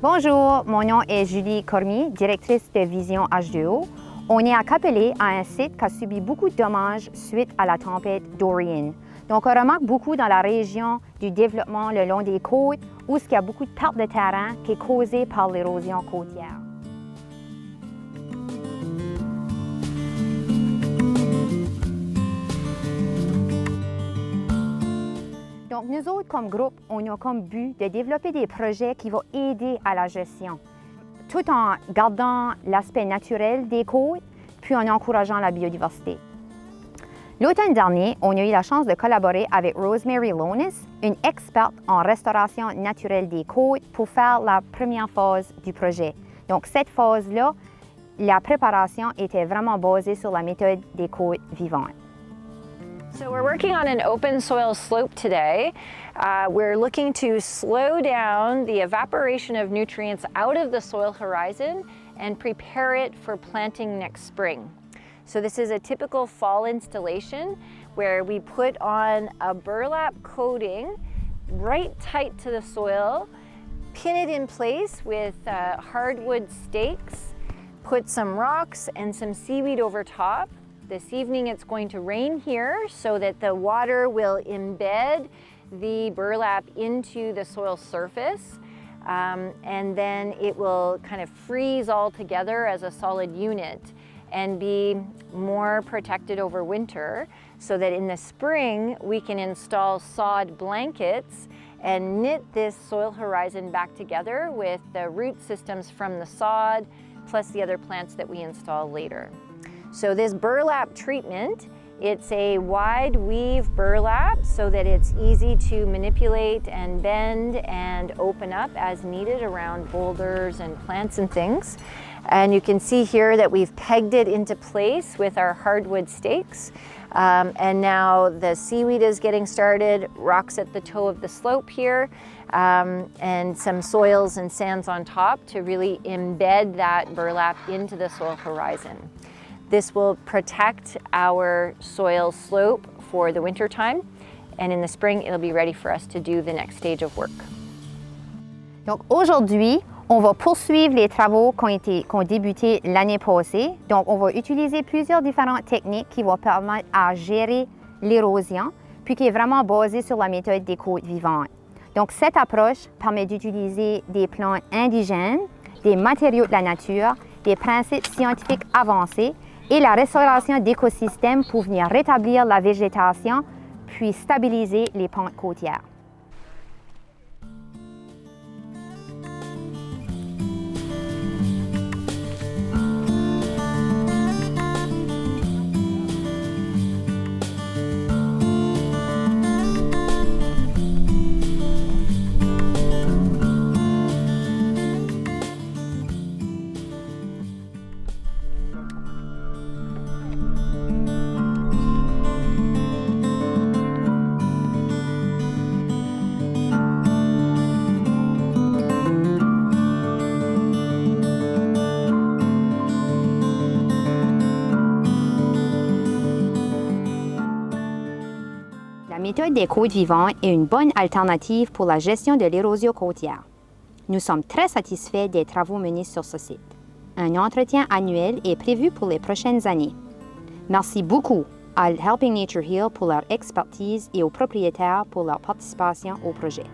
Bonjour, mon nom est Julie Cormier, directrice de Vision H2O. On est à Bas-Cap-Pelé, à un site qui a subi beaucoup de dommages suite à la tempête Dorian. Donc, on remarque beaucoup dans la région du développement le long des côtes où il y a beaucoup de pertes de terrain qui est causée par l'érosion côtière. Donc, nous autres, comme groupe, on a comme but de développer des projets qui vont aider à la gestion, tout en gardant l'aspect naturel des côtes, puis en encourageant la biodiversité. L'automne dernier, on a eu la chance de collaborer avec Rosemary Lonis, une experte en restauration naturelle des côtes, pour faire la première phase du projet. Donc, cette phase-là, la préparation était vraiment basée sur la méthode des côtes vivantes. So we're working on an open soil slope today. We're looking to slow down the evaporation of nutrients out of the soil horizon and prepare it for planting next spring. So this is a typical fall installation where we put on a burlap coating right tight to the soil, pin it in place with hardwood stakes, put some rocks and some seaweed over top. This evening it's going to rain here so that the water will embed the burlap into the soil surface, and then it will kind of freeze all together as a solid unit and be more protected over winter, so that in the spring we can install sod blankets and knit this soil horizon back together with the root systems from the sod plus the other plants that we install later. So this burlap treatment, it's a wide weave burlap so that it's easy to manipulate and bend and open up as needed around boulders and plants and things. And you can see here that we've pegged it into place with our hardwood stakes. And now the seaweed is getting started, rocks at the toe of the slope here, and some soils and sands on top to really embed that burlap into the soil horizon. This will protect our soil slope for the winter time, and in the spring it'll be ready for us to do the next stage of work. Donc aujourd'hui, on va poursuivre les travaux qui ont débuté l'année passée. Donc on va utiliser plusieurs différentes techniques qui vont permettre à gérer l'érosion, puis qui est vraiment basée sur la méthode des côtes vivantes. Donc cette approche permet d'utiliser des plantes indigènes, des matériaux de la nature, des principes scientifiques avancés et la restauration d'écosystèmes pour venir rétablir la végétation puis stabiliser les pentes côtières. La méthode des côtes vivantes est une bonne alternative pour la gestion de l'érosion côtière. Nous sommes très satisfaits des travaux menés sur ce site. Un entretien annuel est prévu pour les prochaines années. Merci beaucoup à Helping Nature Heal pour leur expertise et aux propriétaires pour leur participation au projet.